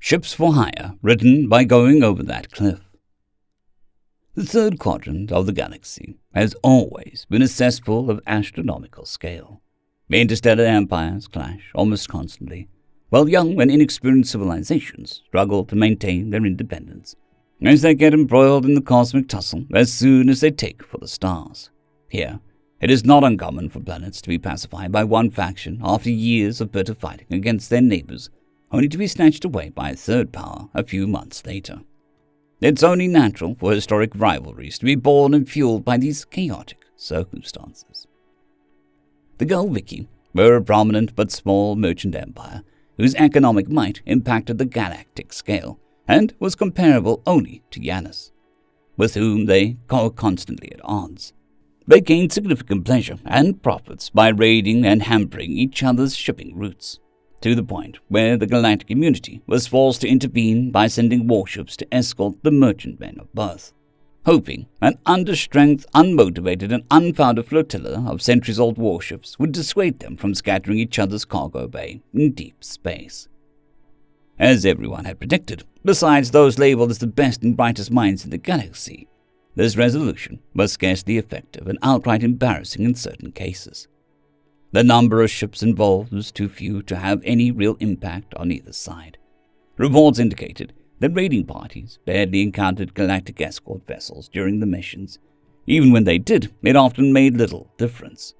Ships for hire, written by going over that cliff. The third quadrant of the galaxy has always been a cesspool of astronomical scale. Interstellar empires clash almost constantly, while young and inexperienced civilizations struggle to maintain their independence, as they get embroiled in the cosmic tussle as soon as they take for the stars. Here, it is not uncommon for planets to be pacified by one faction after years of bitter fighting against their neighbors, only to be snatched away by a third power a few months later. It's only natural for historic rivalries to be born and fueled by these chaotic circumstances. The Galviki were a prominent but small merchant empire whose economic might impacted the galactic scale and was comparable only to Janus, with whom they were constantly at odds. They gained significant pleasure and profits by raiding and hampering each other's shipping routes, to the point where the galactic community was forced to intervene by sending warships to escort the merchantmen of both, hoping an understrength, unmotivated and unfounded flotilla of centuries-old warships would dissuade them from scattering each other's cargo bay in deep space. As everyone had predicted, besides those labeled as the best and brightest minds in the galaxy, this resolution was scarcely effective and outright embarrassing in certain cases. The number of ships involved was too few to have any real impact on either side. Reports indicated that raiding parties barely encountered galactic escort vessels during the missions. Even when they did, it often made little difference.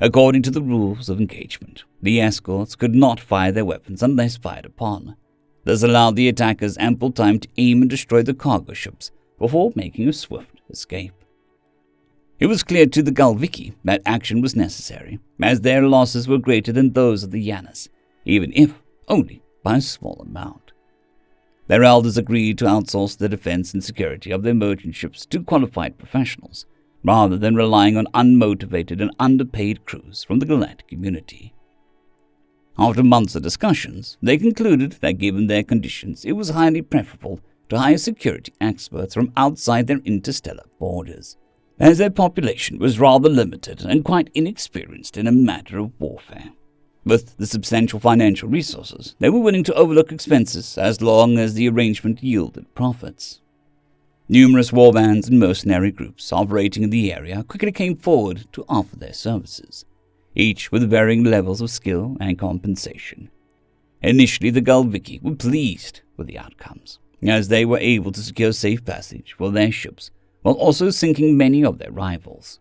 According to the rules of engagement, the escorts could not fire their weapons unless fired upon. This allowed the attackers ample time to aim and destroy the cargo ships before making a swift escape. It was clear to the Galviki that action was necessary, as their losses were greater than those of the Janus, even if only by a small amount. Their elders agreed to outsource the defense and security of their merchant ships to qualified professionals, rather than relying on unmotivated and underpaid crews from the galactic community. After months of discussions, they concluded that given their conditions, it was highly preferable to hire security experts from outside their interstellar borders, as their population was rather limited and quite inexperienced in a matter of warfare. With the substantial financial resources, they were willing to overlook expenses as long as the arrangement yielded profits. Numerous warbands and mercenary groups operating in the area quickly came forward to offer their services, each with varying levels of skill and compensation. Initially, the Galviki were pleased with the outcomes, as they were able to secure safe passage for their ships while also sinking many of their rivals.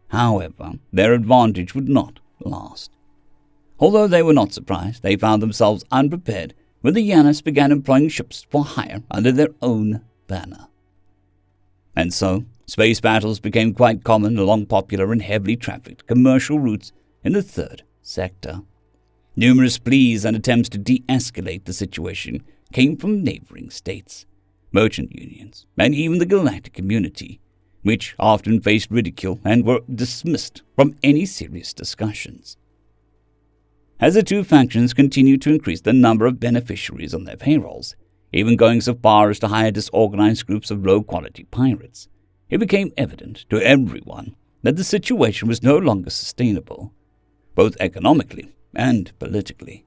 However, their advantage would not last. Although they were not surprised, they found themselves unprepared when the Janus began employing ships for hire under their own banner. And so, space battles became quite common along popular and heavily trafficked commercial routes in the third sector. Numerous pleas and attempts to de-escalate the situation came from neighboring states, merchant unions, and even the galactic community, which often faced ridicule and were dismissed from any serious discussions. As the two factions continued to increase the number of beneficiaries on their payrolls, even going so far as to hire disorganized groups of low-quality pirates, it became evident to everyone that the situation was no longer sustainable, both economically and politically.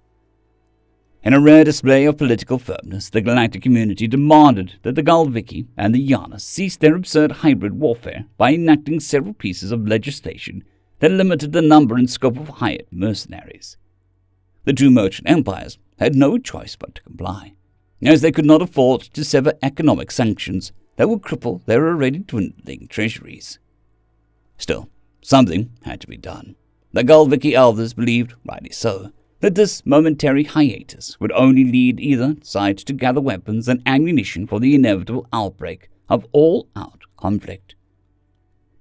In a rare display of political firmness, the galactic community demanded that the Galviki and the Janus cease their absurd hybrid warfare by enacting several pieces of legislation that limited the number and scope of hired mercenaries. The two merchant empires had no choice but to comply, as they could not afford to sever economic sanctions that would cripple their already dwindling treasuries. Still, something had to be done. The Galviki elders believed, rightly so, that this momentary hiatus would only lead either side to gather weapons and ammunition for the inevitable outbreak of all-out conflict.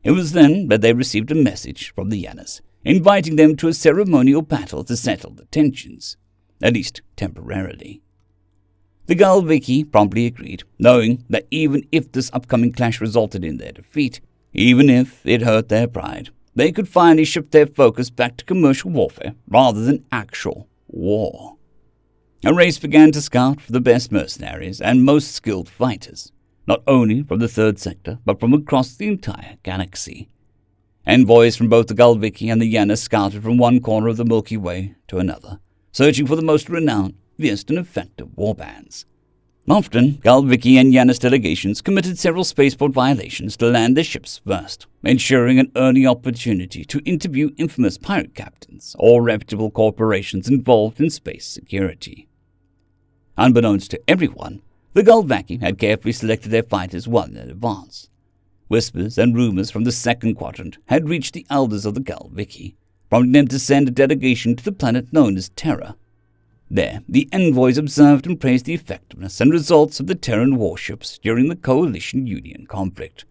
It was then that they received a message from the Janus, inviting them to a ceremonial battle to settle the tensions, at least temporarily. The Galviki promptly agreed, knowing that even if this upcoming clash resulted in their defeat, even if it hurt their pride, they could finally shift their focus back to commercial warfare rather than actual war. A race began to scout for the best mercenaries and most skilled fighters, not only from the third sector, but from across the entire galaxy. Envoys from both the Galviki and the Janus scouted from one corner of the Milky Way to another, searching for the most renowned, fierce and effective warbands. Often, Galviki and Yanis delegations committed several spaceport violations to land their ships first, ensuring an early opportunity to interview infamous pirate captains or reputable corporations involved in space security. Unbeknownst to everyone, the Galvaki had carefully selected their fighters well in advance. Whispers and rumors from the second quadrant had reached the elders of the Galviki, prompting them to send a delegation to the planet known as Terra. There, the envoys observed and praised the effectiveness and results of the Terran warships during the Coalition-Union conflict,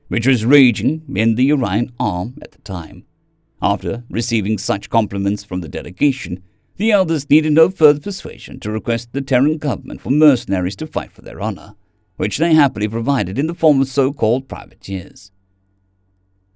which was raging in the Orion Arm at the time. After receiving such compliments from the delegation, the elders needed no further persuasion to request the Terran government for mercenaries to fight for their honor, which they happily provided in the form of so-called privateers.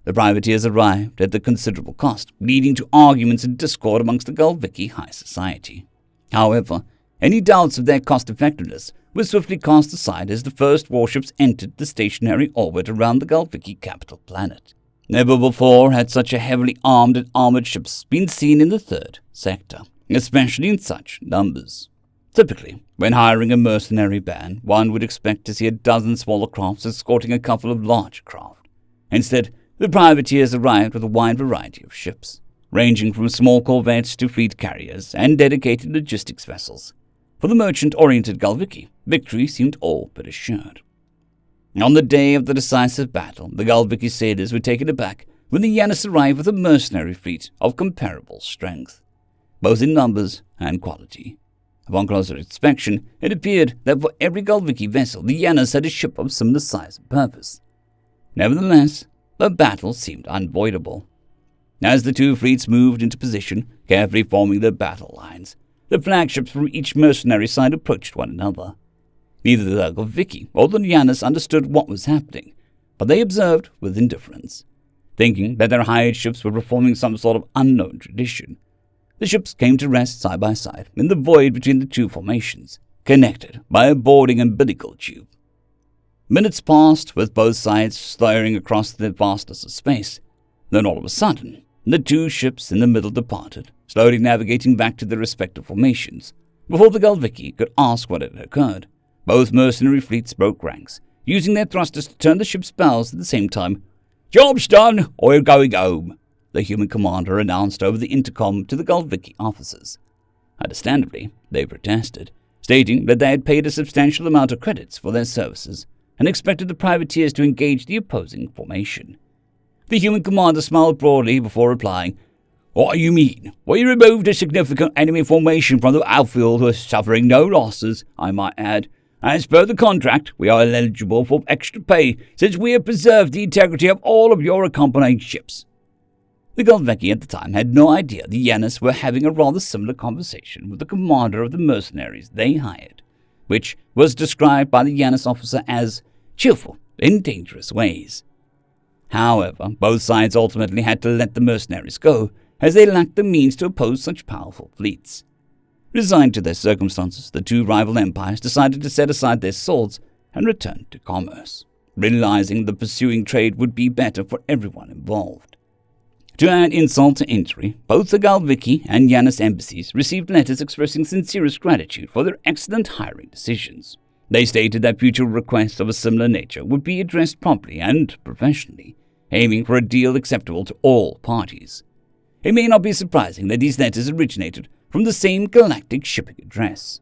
The privateers arrived at a considerable cost, leading to arguments and discord amongst the Galviki high society. However, any doubts of their cost-effectiveness were swiftly cast aside as the first warships entered the stationary orbit around the Galviki capital planet. Never before had such a heavily armed and armored ships been seen in the third sector, especially in such numbers. Typically, when hiring a mercenary band, one would expect to see a dozen smaller crafts escorting a couple of larger craft. Instead, the privateers arrived with a wide variety of ships, ranging from small corvettes to fleet carriers and dedicated logistics vessels. For the merchant-oriented Galviki, victory seemed all but assured. On the day of the decisive battle, the Galviki sailors were taken aback when the Yanis arrived with a mercenary fleet of comparable strength, both in numbers and quality. Upon closer inspection, it appeared that for every Galviki vessel, the Yanis had a ship of similar size and purpose. Nevertheless, the battle seemed unavoidable. As the two fleets moved into position, carefully forming their battle lines, the flagships from each mercenary side approached one another. Neither the Galviki or the Yanis understood what was happening, but they observed with indifference, thinking that their hired ships were performing some sort of unknown tradition. The ships came to rest side by side in the void between the two formations, connected by a boarding umbilical tube. Minutes passed, with both sides staring across the vastness of space. Then all of a sudden, the two ships in the middle departed, slowly navigating back to their respective formations. Before the Galviki could ask what had occurred, both mercenary fleets broke ranks, using their thrusters to turn the ship's bows at the same time. "Job's done, or you're going home," the human commander announced over the intercom to the Galviki officers. Understandably, they protested, stating that they had paid a substantial amount of credits for their services and expected the privateers to engage the opposing formation. The human commander smiled broadly before replying, "What do you mean? We removed a significant enemy formation from the outfield who are suffering no losses, I might add. As per the contract, we are eligible for extra pay since we have preserved the integrity of all of your accompanying ships." The Galviki at the time had no idea the Yanis were having a rather similar conversation with the commander of the mercenaries they hired, which was described by the Yanis officer as cheerful in dangerous ways. However, both sides ultimately had to let the mercenaries go, as they lacked the means to oppose such powerful fleets. Resigned to their circumstances, the two rival empires decided to set aside their swords and return to commerce, realizing the pursuing trade would be better for everyone involved. To add insult to injury, both the Galviki and Yanis embassies received letters expressing sincerest gratitude for their excellent hiring decisions. They stated that future requests of a similar nature would be addressed promptly and professionally, aiming for a deal acceptable to all parties. It may not be surprising that these letters originated from the same galactic shipping address.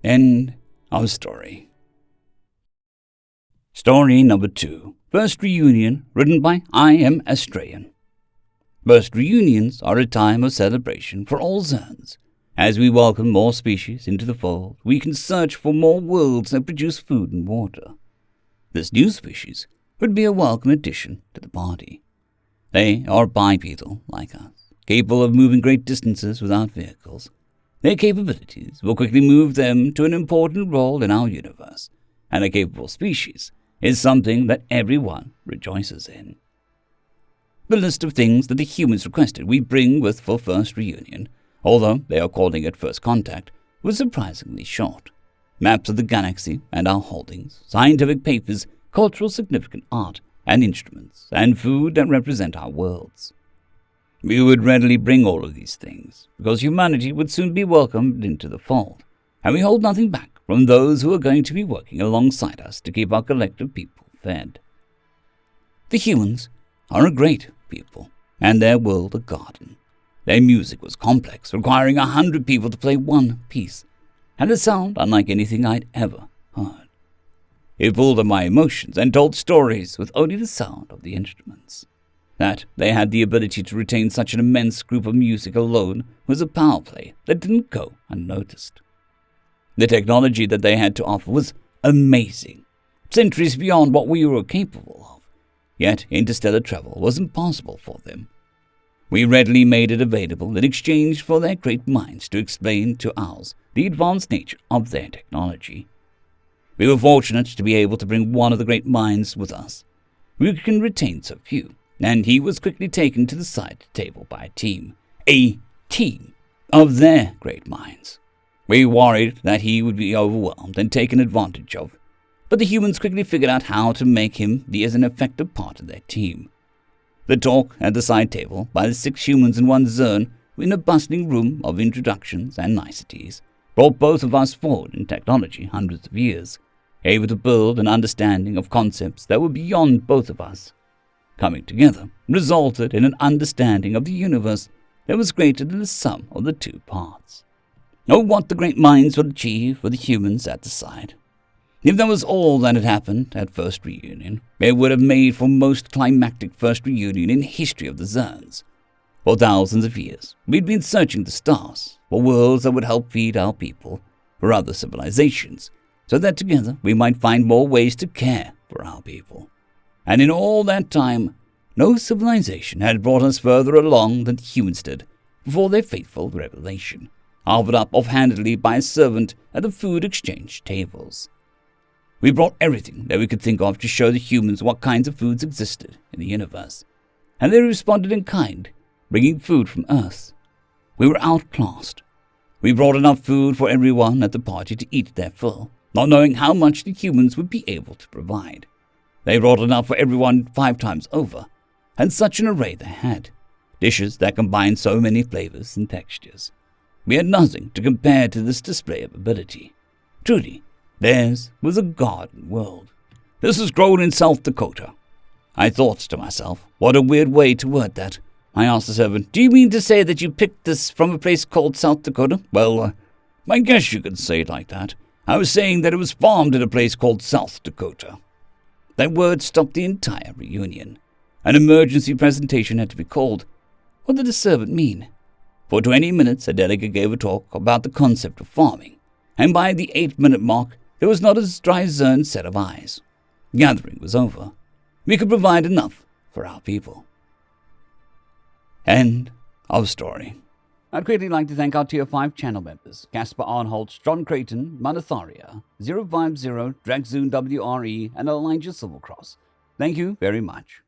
End of story. Story number 2. First Reunion, written by I. M. Astrayan. First reunions are a time of celebration for all Zerns. As we welcome more species into the fold, we can search for more worlds that produce food and water. This new species would be a welcome addition to the party. They are bipedal, like us, capable of moving great distances without vehicles. Their capabilities will quickly move them to an important role in our universe, and a capable species is something that everyone rejoices in. The list of things that the humans requested we bring with for First Reunion, although they are calling it First Contact, was surprisingly short. Maps of the galaxy and our holdings, scientific papers, cultural significant art and instruments, and food that represent our worlds. We would readily bring all of these things, because humanity would soon be welcomed into the fold, and we hold nothing back from those who are going to be working alongside us to keep our collective people fed. The humans are a great people, and their world a garden. Their music was complex, requiring 100 people to play one piece, and a sound unlike anything I'd ever heard. It pulled on my emotions and told stories with only the sound of the instruments. That they had the ability to retain such an immense group of music alone was a power play that didn't go unnoticed. The technology that they had to offer was amazing, centuries beyond what we were capable of, yet interstellar travel was impossible for them. We readily made it available in exchange for their great minds to explain to ours the advanced nature of their technology. We were fortunate to be able to bring one of the great minds with us. We can retain so few, and he was quickly taken to the side table by a team of their great minds. We worried that he would be overwhelmed and taken advantage of, but the humans quickly figured out how to make him be as an effective part of their team. The talk at the side table by the 6 humans and 1 Zern in a bustling room of introductions and niceties brought both of us forward in technology hundreds of years, able to build an understanding of concepts that were beyond both of us. Coming together resulted in an understanding of the universe that was greater than the sum of the 2 parts. Oh, what the great minds would achieve for the humans at the side. If that was all that had happened at first reunion, it would have made for most climactic first reunion in the history of the Zerns. For thousands of years, we'd been searching the stars for worlds that would help feed our people, for other civilizations, so that together we might find more ways to care for our people. And in all that time, no civilization had brought us further along than the humans did before their fateful revelation, offered up offhandedly by a servant at the food exchange tables. We brought everything that we could think of to show the humans what kinds of foods existed in the universe, and they responded in kind, bringing food from Earth. We were outclassed. We brought enough food for everyone at the party to eat their fill, not knowing how much the humans would be able to provide. They brought enough for everyone 5 times over, and such an array they had, dishes that combined so many flavors and textures. We had nothing to compare to this display of ability. Truly, theirs was a garden world. This was grown in South Dakota. I thought to myself, what a weird way to word that. I asked the servant, do you mean to say that you picked this from a place called South Dakota? Well, I guess you could say it like that. I was saying that it was farmed in a place called South Dakota. That word stopped the entire reunion. An emergency presentation had to be called. What did the servant mean? For 20 minutes, a delegate gave a talk about the concept of farming, and by the 8-minute mark, there was not a dry Zern set of eyes. Gathering was over. We could provide enough for our people. End of story. I'd greatly like to thank our Tier 5 channel members, Caspar Arnholtz, John Creighton, Manatharia, 050, Dragzoon WRE, and Elijah Silvercross. Thank you very much.